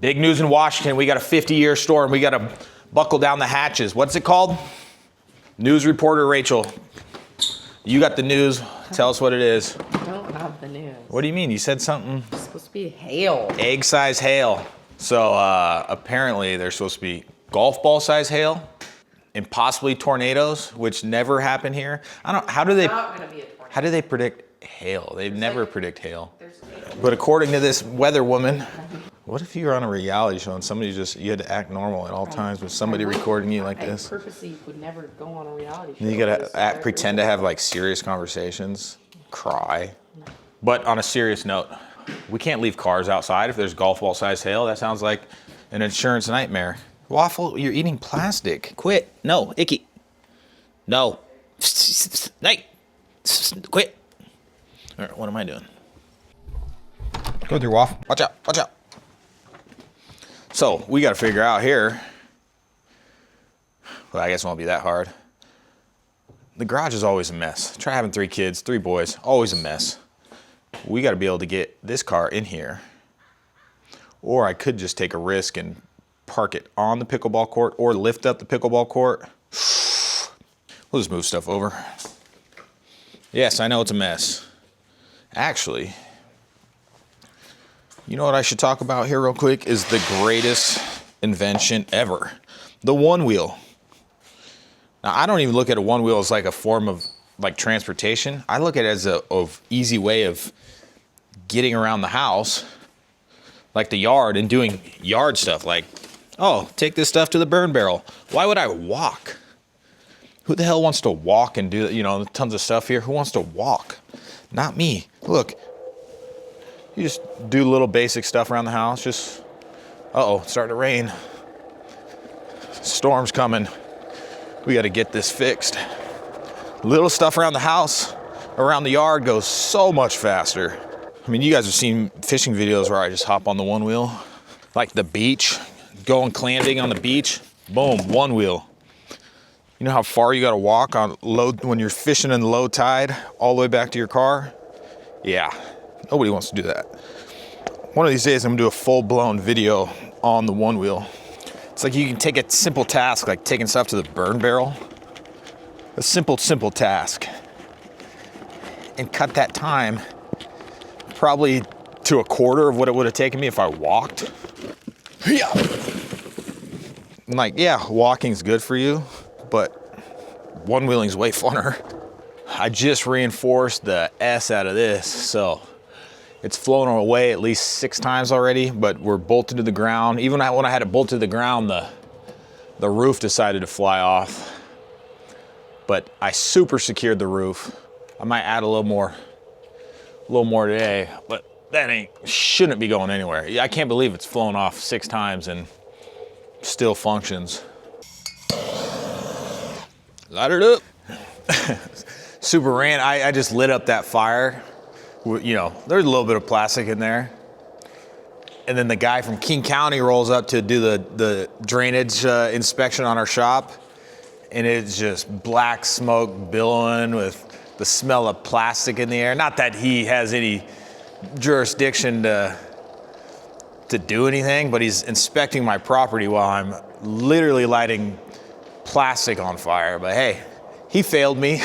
Big news in Washington. We got a 50-year storm. We got to buckle down the hatches. What's it called? News reporter Rachel. You got the news. Tell us what it is. I don't have the news. What do you mean? You said something. It's supposed to be hail. Egg size hail. So apparently there's supposed to be golf ball size hail and possibly tornadoes, which never happen here. I don't. How do they? Not gonna be a tornado. How do they predict hail? They never predict hail. But according to this weather woman, what if you were on a reality show and you had to act normal at all times with somebody recording you like this? I purposely would never go on a reality show. You gotta pretend to have like serious conversations, cry. But on a serious note, we can't leave cars outside if there's golf ball sized hail. That sounds like an insurance nightmare. Waffle, you're eating plastic. Quit. No, icky. No. Night. Quit. All right, what am I doing? Go through, Waffle. Watch out, watch out. So we got to figure out here. Well, I guess it won't be that hard. The garage is always a mess. Try having 3 kids, 3 boys, always a mess. We got to be able to get this car in here. Or I could just take a risk and park it on the pickleball court or lift up the pickleball court. We'll just move stuff over. Yes, I know it's a mess. Actually, you know what I should talk about here real quick is the greatest invention ever. The one wheel. Now, I don't even look at a one wheel as like a form of like transportation. I look at it as a easy way of getting around the house, like the yard, and doing yard stuff like, oh, take this stuff to the burn barrel. Why would I walk? Who the hell wants to walk and do, tons of stuff here? Who wants to walk? Not me. Look, you just do little basic stuff around the house. Just, uh-oh, it's starting to rain. Storm's coming. We got to get this fixed. Little stuff around the house, around the yard goes so much faster. I mean, you guys have seen fishing videos where I just hop on the one wheel. Like the beach, going clamming on the beach, boom, one wheel. You know how far you got to walk on low when you're fishing in low tide all the way back to your car? Yeah, nobody wants to do that. One of these days I'm gonna do a full-blown video on the one wheel. It's like you can take a simple task like taking stuff to the burn barrel. A simple task. And cut that time probably to a quarter of what it would have taken me if I walked. Yeah. Like, yeah, walking's good for you, but one-wheeling's way funner. I just reinforced the S out of this, so it's flown away at least 6 times already, but we're bolted to the ground. Even when I had it bolted to the ground, the roof decided to fly off. But I super secured the roof. I might add a little more today, but that shouldn't be going anywhere. I can't believe it's flown off 6 times and still functions. Light it up. Super ran. I just lit up that fire. There's a little bit of plastic in there. And then the guy from King County rolls up to do the drainage inspection on our shop. And it's just black smoke billowing with the smell of plastic in the air. Not that he has any jurisdiction to do anything, but he's inspecting my property while I'm literally lighting plastic on fire. But hey, he failed me.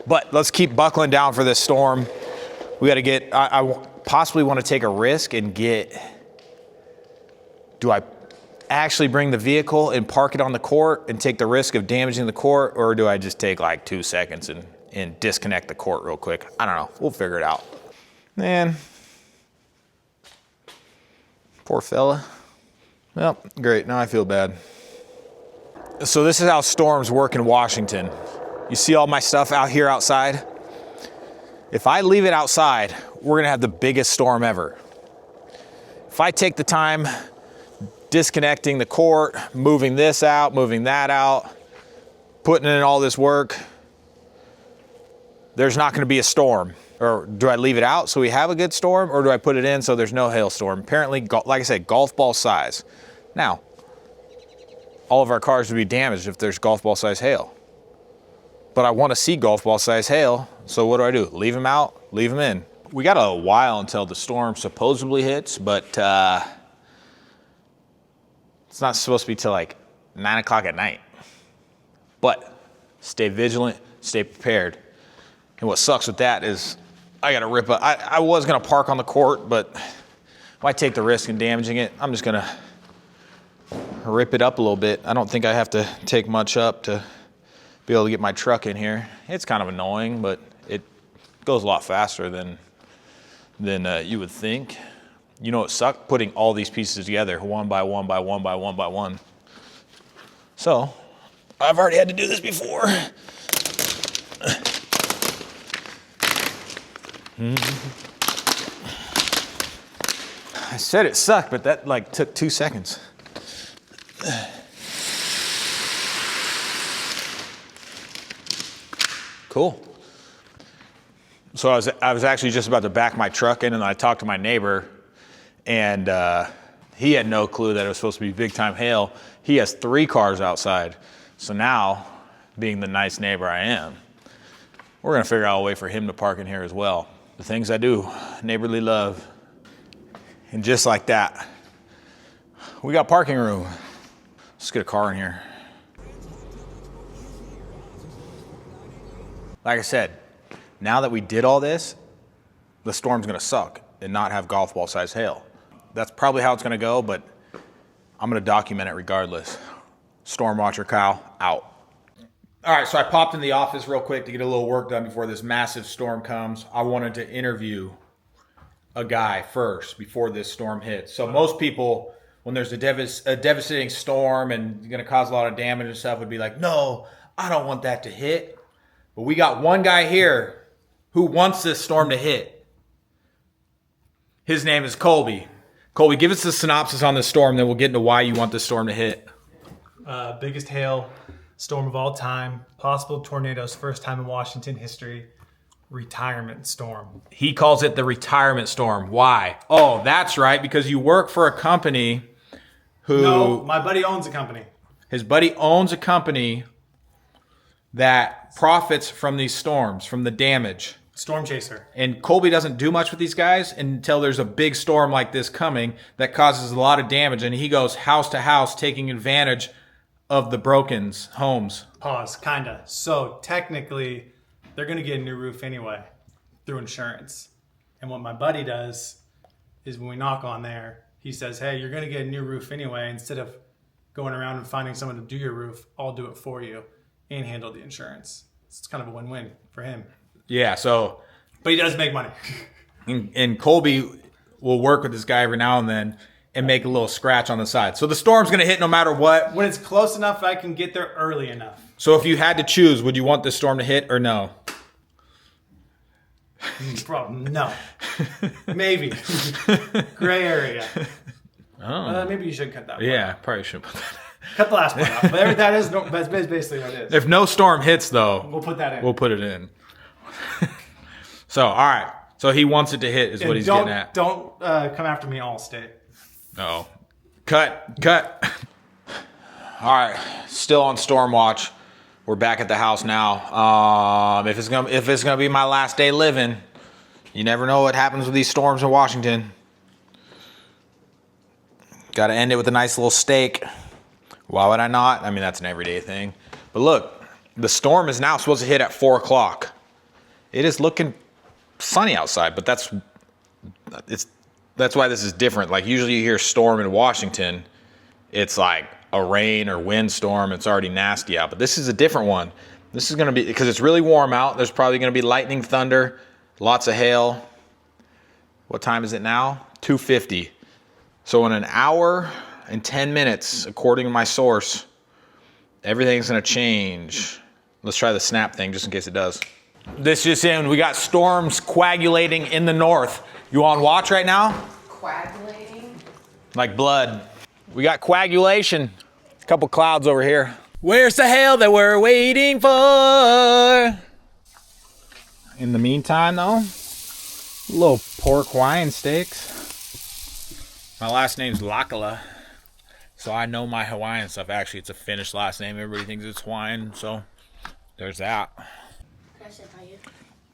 But let's keep buckling down for this storm. We got to get, I possibly want to take a risk and do I actually bring the vehicle and park it on the court and take the risk of damaging the court, or do I just take like 2 seconds and disconnect the court real quick? I don't know. We'll figure it out. Man, poor fella. Well, great. Now I feel bad. So this is how storms work in Washington. You see all my stuff out here outside? If I leave it outside, we're gonna have the biggest storm ever. If I take the time disconnecting the court, moving this out, moving that out, putting in all this work, there's not gonna be a storm. Or do I leave it out so we have a good storm, or do I put it in so there's no hailstorm? Apparently, like I said, golf ball size. Now, all of our cars would be damaged if there's golf ball size hail. But I want to see golf ball size hail, so what do? Leave them out, leave them in. We got a while until the storm supposedly hits, but It's not supposed to be till like 9 o'clock at night. But stay vigilant, stay prepared. And what sucks with that is I gotta rip up. I was gonna park on the court, but why take the risk in damaging it? I'm just gonna rip it up a little bit. I don't think I have to take much up to be able to get my truck in here. It's kind of annoying, but it goes a lot faster than you would think. You know, it sucked putting all these pieces together one by one by one by one by one. So I've already had to do this before. I said it sucked, but that like took 2 seconds. Cool. So I was actually just about to back my truck in, and I talked to my neighbor, and he had no clue that it was supposed to be big time hail. He has 3 cars outside. So now, being the nice neighbor I am, we're gonna figure out a way for him to park in here as well. The things I do, neighborly love. And just like that, we got parking room. Let's get a car in here. Like I said, now that we did all this, the storm's gonna suck and not have golf ball size hail. That's probably how it's gonna go, but I'm gonna document it regardless. Storm Watcher Kyle, out. All right, so I popped in the office real quick to get a little work done before this massive storm comes. I wanted to interview a guy first before this storm hits. So most people, when there's a devastating storm and going to cause a lot of damage and stuff, would be like, no, I don't want that to hit. But we got one guy here who wants this storm to hit. His name is Colby. Colby, give us the synopsis on this storm, then we'll get into why you want this storm to hit. Biggest hail storm of all time, possible tornadoes, first time in Washington history, retirement storm. He calls it the retirement storm. Why? Oh, that's right, because you work for a company who... No, my buddy owns a company. His buddy owns a company that profits from these storms, from the damage. Storm chaser. And Colby doesn't do much with these guys until there's a big storm like this coming that causes a lot of damage, and he goes house to house taking advantage of the broken homes. Pause, kinda. So technically, they're gonna get a new roof anyway through insurance. And what my buddy does is when we knock on there, he says, hey, you're gonna get a new roof anyway. Instead of going around and finding someone to do your roof, I'll do it for you and handle the insurance. It's kind of a win-win for him. Yeah, so... But he does make money. and Colby will work with this guy every now and then and make a little scratch on the side. So the storm's going to hit no matter what. When it's close enough, I can get there early enough. So if you had to choose, would you want this storm to hit or no? No. Maybe. Gray area. Oh. Maybe you should cut that one. Yeah, probably should put that. Cut the last one off. But that's basically what it is. If no storm hits, though, We'll put that in. we'll put it in. So, all right. So he wants it to hit is what he's getting at. Don't come after me, Allstate. Oh. Cut. All right. Still on storm watch. We're back at the house now. If it's gonna be my last day living, you never know what happens with these storms in Washington. Got to end it with a nice little steak. Why would I not? I mean, that's an everyday thing. But look, the storm is now supposed to hit at 4 o'clock. It is looking sunny outside, but that's why this is different. Like usually you hear storm in Washington, it's like a rain or wind storm. It's already nasty out, but this is a different one. This is going to be, because it's really warm out. There's probably going to be lightning, thunder, lots of hail. What time is it now? 2:50. So in an hour and 10 minutes, according to my source, everything's going to change. Let's try the snap thing just in case it does. This just in, we got storms coagulating in the north. You on watch right now? Coagulating? Like blood. We got coagulation. A couple clouds over here. Where's the hail that we're waiting for? In the meantime, though, little pork Hawaiian steaks. My last name's Lakala, so I know my Hawaiian stuff. Actually, it's a Finnish last name. Everybody thinks it's Hawaiian, so there's that.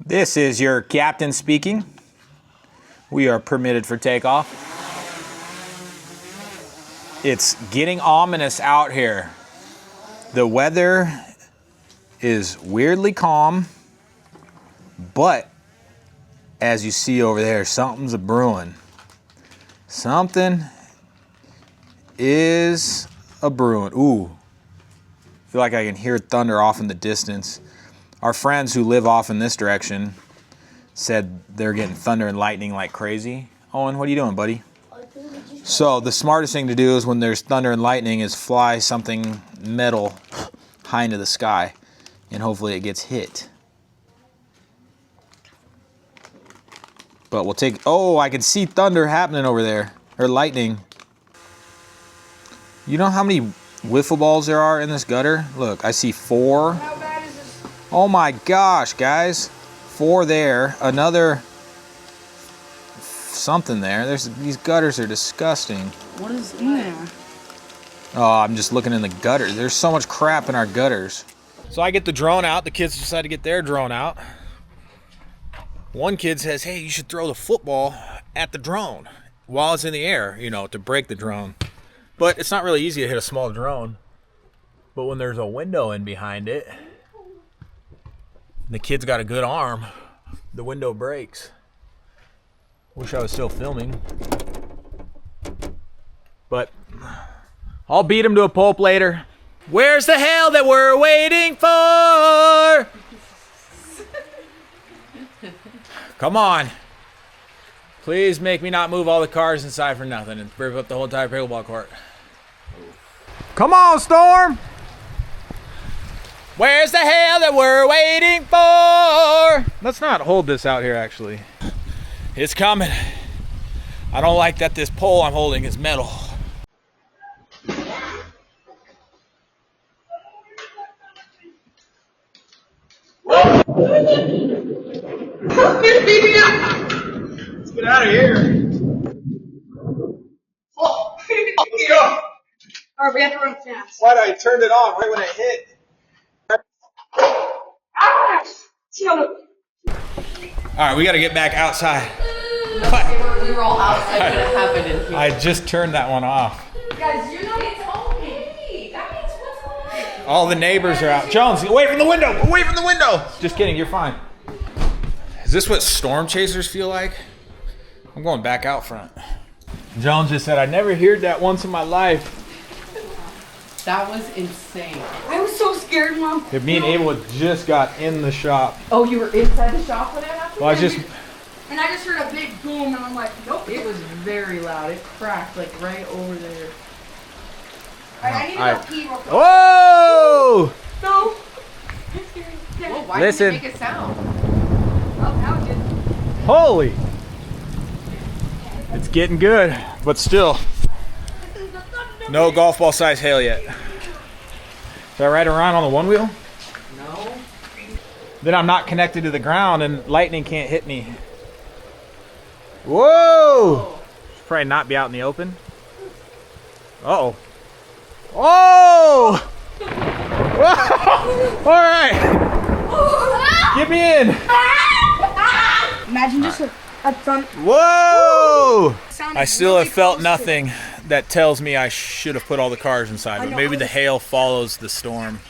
This is your captain speaking. We are permitted for takeoff. It's getting ominous out here. The weather is weirdly calm, but as you see over there, something's a brewing. Something is a brewing. Ooh, I feel like I can hear thunder off in the distance. Our friends who live off in this direction said they're getting thunder and lightning like crazy. Owen, what are you doing, buddy? So the smartest thing to do is when there's thunder and lightning is fly something metal high into the sky and hopefully it gets hit. But we'll take, oh, I can see thunder happening over there, or lightning. You know how many wiffle balls there are in this gutter? Look, I see 4. How bad is this? Oh my gosh, guys. 4 there, another something there. These gutters are disgusting. What is in there? Oh, I'm just looking in the gutter. There's so much crap in our gutters. So I get the drone out. The kids decide to get their drone out. One kid says, hey, you should throw the football at the drone while it's in the air, you know, to break the drone. But it's not really easy to hit a small drone. But when there's a window in behind it, the kid's got a good arm, the window breaks. Wish I was still filming. But I'll beat him to a pulp later. Where's the hail that we're waiting for? Come on. Please make me not move all the cars inside for nothing and rip up the whole entire pickleball court. Come on, Storm. Where's the hail that we're waiting for? Let's not hold this out here, actually. It's coming. I don't like that this pole I'm holding is metal. Let's get out of here. Let's go. Alright, we have to run fast. Why did I turn it on right when it hit? Alright, we gotta get back outside. We were all outside when it happened in here. I just turned that one off. Guys, you know it's okay. That means what's going on? All the neighbors are out. Jones, away from the window! Away from the window! Just kidding, you're fine. Is this what storm chasers feel like? I'm going back out front. Jones just said, I never heard that once in my life. That was insane. I was so scared, Mom. If me and Abel had just got in the shop. Oh, you were inside the shop when it happened? Well, I just... And I just heard a big boom, and I'm like, nope. It was very loud. It cracked like right over there. I need to go pee real quick. Whoa! No. Well, why Listen. didn't it make a sound? Oh, now it did. Holy! It's getting good, but still. No golf ball size hail yet. Should I ride around on the one wheel? No. Then I'm not connected to the ground and lightning can't hit me. Whoa! Should probably not be out in the open. Uh-oh. Oh! Whoa! All right. Get me in. Imagine just a front. Whoa! Sound I still really have felt close to- nothing that tells me I should have put all the cars inside, I but know, maybe I the was- hail follows the storm.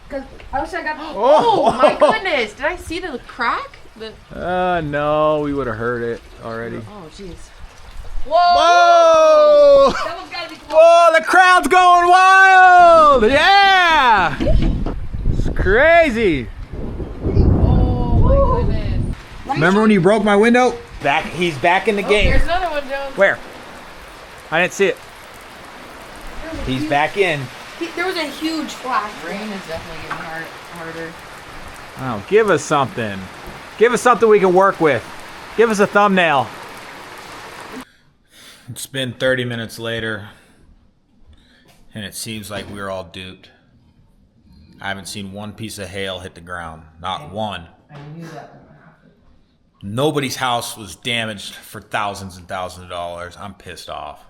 'Cause I wish I got. Oh my goodness! Did I see the crack? No, we would have heard it already. Oh jeez. Whoa! That one's gotta be close. Whoa, the crowd's going wild! Yeah! It's crazy. Oh my goodness. Remember when you broke my window? He's back in the Oh, game. there's another one, Jones. Where? I didn't see it. He's back in. There was a huge flash. Rain is definitely getting harder. Oh, give us something. Give us something we can work with. Give us a thumbnail. It's been 30 minutes later, and it seems like we're all duped. I haven't seen one piece of hail hit the ground. Not one. I knew that would happen. Nobody's house was damaged for thousands and thousands of dollars. I'm pissed off.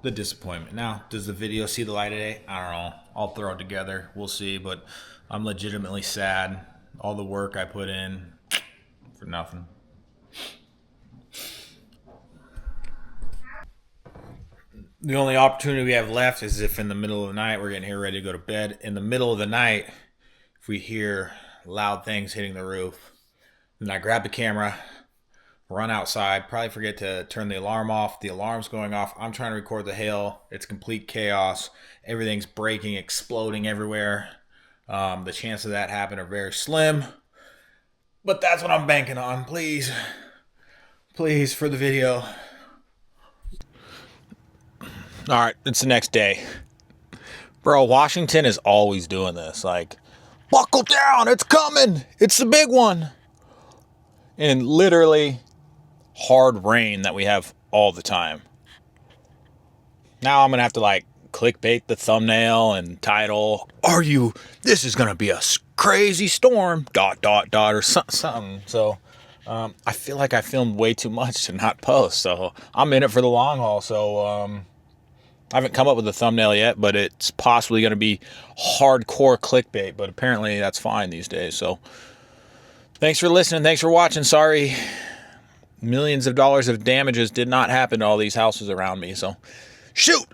The disappointment. Now, does the video see the light of day? I don't know. I'll throw it together. We'll see, but I'm legitimately sad. All the work I put in for nothing. The only opportunity we have left is if in the middle of the night we're getting here ready to go to bed. In the middle of the night, if we hear loud things hitting the roof, then I grab the camera, run outside, probably forget to turn the alarm off. The alarm's going off. I'm trying to record the hail. It's complete chaos. Everything's breaking, exploding everywhere. The chances of that happening are very slim. But that's what I'm banking on. Please, please, for the video. All right, it's the next day. Bro, Washington is always doing this. Like, buckle down, it's coming. It's the big one. And literally hard rain that we have all the time. Now I'm going to have to like clickbait the thumbnail and title, this is going to be a crazy storm, ... or something. So I feel like I filmed way too much to not post. So I'm in it for the long haul. So I haven't come up with a thumbnail yet, but it's possibly going to be hardcore clickbait, but apparently that's fine these days. So thanks for listening. Thanks for watching. Sorry, millions of dollars of damages did not happen to all these houses around me. So shoot.